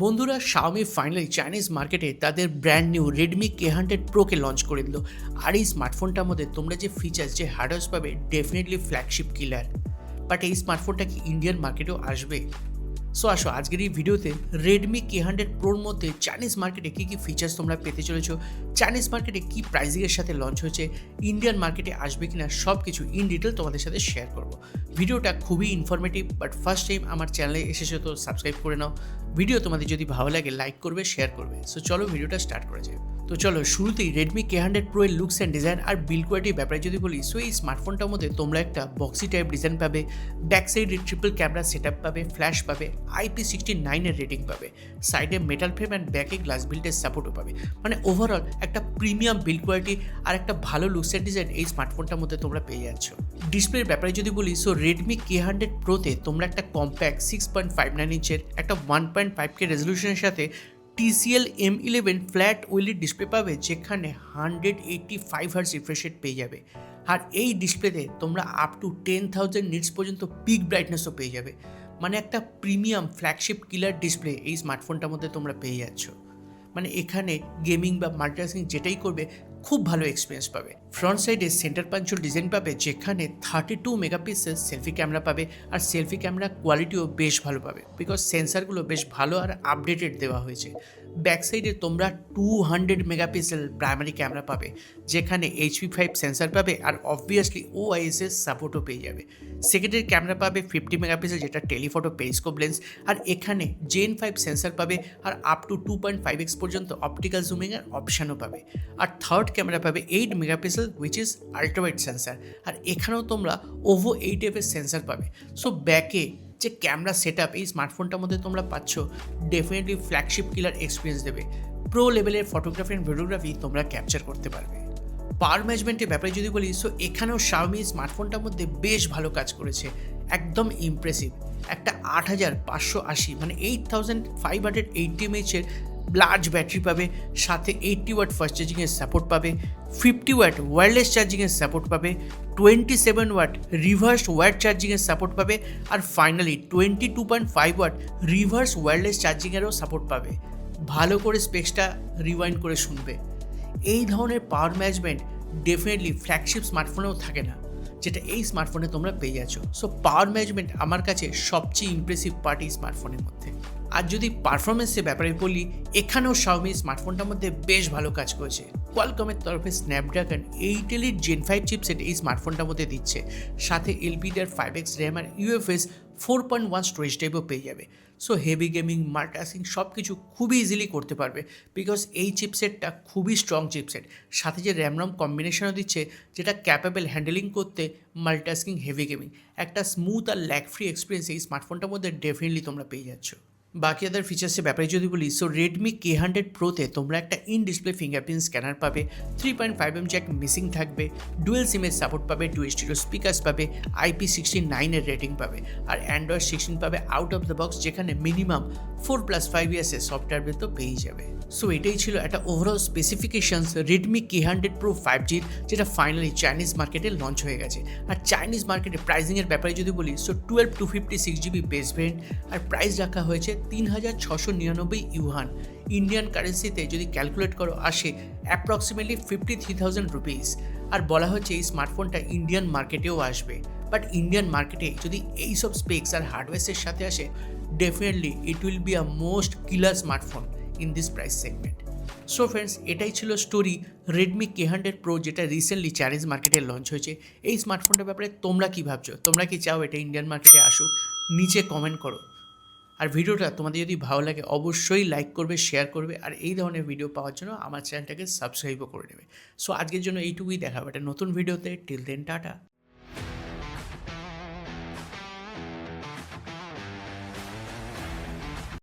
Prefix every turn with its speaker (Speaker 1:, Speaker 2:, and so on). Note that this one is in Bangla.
Speaker 1: বন্ধুরা, Xiaomi ফাইনালি চাইনিজ মার্কেটে তাদের ব্র্যান্ড নিউ Redmi K100 Pro-কে লঞ্চ করে দিল। আর এই স্মার্টফোনটার মধ্যে তোমরা যে ফিচার্স, যে হার্ডওয়্যারস পাবে, ডেফিনেটলি ফ্ল্যাগশিপ কিলার। বাট এই স্মার্টফোনটা কি ইন্ডিয়ান মার্কেটেও আসবে? সো আসো আজকের এই ভিডিওতে Redmi K100 Pro-র মধ্যে চাইনিজ মার্কেটে কী কী ফিচার্স তোমরা পেতে চলেছো, চাইনিজ মার্কেটে কী প্রাইসিংয়ের সাথে লঞ্চ হয়েছে, ইন্ডিয়ান মার্কেটে আসবে কিনা, সব কিছু ইন ডিটেল তোমাদের সাথে শেয়ার করবো। ভিডিওটা খুবই ইনফরমেটিভ, বাট ফার্স্ট টাইম আমার চ্যানেলে এসেছো তো সাবস্ক্রাইব করে নাও। ভিডিও তোমাদের যদি ভালো লাগে লাইক করবে, শেয়ার করবে। সো চলো ভিডিওটা স্টার্ট করা যায়। তো চলো শুরুতেই Redmi K100 Pro এর লুকস অ্যান্ড ডিজাইন আর বিল্ড কোয়ালিটির ব্যাপারে যদি বলি, সো এই স্মার্টফোনটার মধ্যে তোমরা একটা বক্সি টাইপ ডিজাইন পাবে, ব্যাক সাইডে ট্রিপল ক্যামেরা সেট আপ পাবে, ফ্ল্যাশ পাবে, IP69 এর রেটিং পাবে, সাইডে মেটাল ফ্রেম অ্যান্ড ব্যাকে গ্লাস বিল্ডের সাপোর্টও পাবে। মানে ওভারঅল একটা প্রিমিয়াম বিল্ড কোয়ালিটি আর একটা ভালো লুকস অ্যান্ড ডিজাইন এই স্মার্টফোনটার মধ্যে তোমরা পেয়ে যাচ্ছ। ডিসপ্লের ব্যাপারে যদি বলি, সো Redmi K100 Pro-তে তোমরা একটা কম্প্যাক্ট 6.59 ইঞ্চের একটা 1.5K রেজলিউশনের সাথে TCL M11 flat OLED display পাবে, যেখানে 185 হার্জ রিফ্রেশ রেট পেয়ে যাবে। আর এই ডিসপ্লেতে তোমরা আপ টু 10,000 নিটস পর্যন্ত পিক ব্রাইটনেসও পেয়ে যাবে। মানে একটা প্রিমিয়াম ফ্ল্যাগশিপ কিলার ডিসপ্লে এই স্মার্টফোনটার মধ্যে তোমরা পেয়ে যাচ্ছ। মানে এখানে গেমিং বা মাল্টিটাস্কিং যেটাই করবে খুব ভালো এক্সপিরিয়েন্স পাবে। ফ্রন্ট সাইডে সেন্টার পাঞ্চুল ডিজাইন পাবে, যেখানে 32 মেগাপিক্সেল সেলফি ক্যামেরা পাবে। আর সেলফি ক্যামেরা কোয়ালিটিও বেশ ভালো পাবে, বিকজ সেন্সারগুলো বেশ ভালো আর আপডেটেড দেওয়া হয়েছে। ব্যাক সাইডে তোমরা 200 মেগাপিক্সেল প্রাইমারি ক্যামেরা পাবে, যেখানে HP5 সেন্সার পাবে আর অবভিয়াসলি OIS সাপোর্টও পেয়ে যাবে। সেকেন্ডারি ক্যামেরা পাবে 50 মেগাপিক্সেল, যেটা টেলিফটো পেরিস্কোপ লেন্স। আর এখানে Gen 5 সেন্সার পাবে আর আপ টু 2.5x পর্যন্ত অপটিক্যাল জুমিংয়ের অপশানও পাবে। আর থার্ড ক্যামেরা পাবে 8 megapixel, which is ultrawide sensor. আর এখানেও তোমরা OVO 8F সেন্সার পাবে। সো ব্যাকে যে ক্যামেরা সেট আপ এই স্মার্টফোনটার মধ্যে তোমরা পাচ্ছ, ডেফিনেটলি ফ্ল্যাগশিপ কিলার এক্সপিরিয়েন্স দেবে। প্রো লেভেলের ফটোগ্রাফি অ্যান্ড ভিডিওগ্রাফি তোমরা ক্যাপচার করতে পারবে। পাওয়ার ম্যানেজমেন্টের ব্যাপারে যদি বলি, সো এখানেও Xiaomi স্মার্টফোনটার মধ্যে বেশ ভালো কাজ করেছে, একদম ইমপ্রেসিভ। একটা 8580 মানে 8580 mAh লার্জ ব্যাটারি পাবে, সাথে 80 ওয়াট ফাস্ট চার্জিংয়ের সাপোর্ট পাবে, 50 ওয়াট ওয়্যারলেস চার্জিংয়ের সাপোর্ট পাবে, 27 ওয়াট রিভার্স ওয়্যার চার্জিংয়ের সাপোর্ট পাবে, আর ফাইনালি 22.5 ওয়াট রিভার্স ওয়্যারলেস চার্জিংয়েরও সাপোর্ট পাবে। ভালো করে স্পেক্সটা রিওয়াইন্ড করে শুনবে। এই ধরনের পাওয়ার ম্যানেজমেন্ট ডেফিনেটলি ফ্ল্যাগশিপ স্মার্টফোনেও থাকে না, যেটা এই স্মার্টফোনে তোমরা পেয়ে যাচ্ছ। সো পাওয়ার ম্যানেজমেন্ট আমার কাছে সবচেয়ে ইমপ্রেসিভ পার্ট এই স্মার্টফোনের মধ্যে। আর যদি পারফরমেন্সের ব্যাপারে বলি, এখানেও Xiaomi স্মার্টফোনটার মধ্যে বেশ ভালো কাজ করেছে। কোয়ালকমের তরফে স্ন্যাপড্রাগন 8 Elite Gen 5 চিপসেট এই স্মার্টফোনটার মধ্যে দিচ্ছে, সাথে LPDDR5X র্যাম আর UFS 4.1 স্টোরেজ টাইপও পেয়ে যাবে। সো হেভি গেমিং, মাল্টিটাস্কিং সব কিছু খুবই ইজিলি করতে পারবে, বিকজ এই চিপসেটটা খুবই স্ট্রং চিপসেট। সাথে যে র্যাম রম কম্বিনেশনও দিচ্ছে, যেটা ক্যাপেবল হ্যান্ডেলিং করতে মাল্টিটাস্কিং, হেভি গেমিং, একটা স্মুথ আর ল্যাগ ফ্রি এক্সপিরিয়েন্স এই স্মার্টফোনটার মধ্যে ডেফিনেটলি তোমরা পেয়ে যাচ্ছ। বাকি আদার ফিচার্সের ব্যাপারে যদি বলি, সো Redmi K100 Pro-তে তোমরা একটা ইন ডিসপ্লে ফিঙ্গারপ্রিন্ট স্ক্যানার পাবে, 3.5mm জ্যাক মিসিং থাকবে, ডুয়েল সিমের সাপোর্ট পাবে, ডুয়েল স্টিরিও স্পিকার্স পাবে, IP69 এর রেটিং পাবে, আর Android 16 পাবে আউট অফ দ্য বক্স, যেখানে মিনিমাম 4+5 ইয়ার্সের সফটওয়্যার বিল তো পেয়েই যাবে। সো এটাই ছিল একটা overall specifications Redmi K100 Pro 5G, যেটা ফাইনালি চাইনিজ মার্কেটে লঞ্চ হয়ে গেছে। আর চাইনিজ মার্কেটে প্রাইসিংয়ের ব্যাপারে যদি বলি, সো 12/256GB বেস ভেরিয়েন্ট, আর প্রাইস রাখা হয়েছে 3699 ইউয়ান। ইন্ডিয়ান কারেন্সিতে যদি ক্যালকুলেট করো আসে অ্যাপ্রক্সিমেটলি 53,000 রুপিস। আর বলা হচ্ছে এই স্মার্টফোনটা ইন্ডিয়ান মার্কেটেও আসবে। বাট ইন্ডিয়ান মার্কেটে যদি এইসব স্পেক্স আর হার্ডওয়্যারের সাথে আসে, definitely it will be a most killer smartphone in this price segment. So friends, এটাই ছিল স্টোরি Redmi K100 Pro, যেটা রিসেন্টলি চাইনিজ মার্কেটে লঞ্চ হয়েছে। এই স্মার্টফোনটার ব্যাপারে তোমরা কী ভাবছো? তোমরা কি চাও এটা ইন্ডিয়ান মার্কেটে আসুক? নিচে কমেন্ট করো। আর ভিডিওটা তোমাদের যদি ভালো লাগে অবশ্যই লাইক করবে, শেয়ার করবে, আর এই ধরনের ভিডিও পাওয়ার জন্য আমার চ্যানেলটাকে সাবস্ক্রাইবও করে নেবে। সো আজকের জন্য এইটুকুই, দেখা হবে একটা নতুন ভিডিওতে। Till then, tata.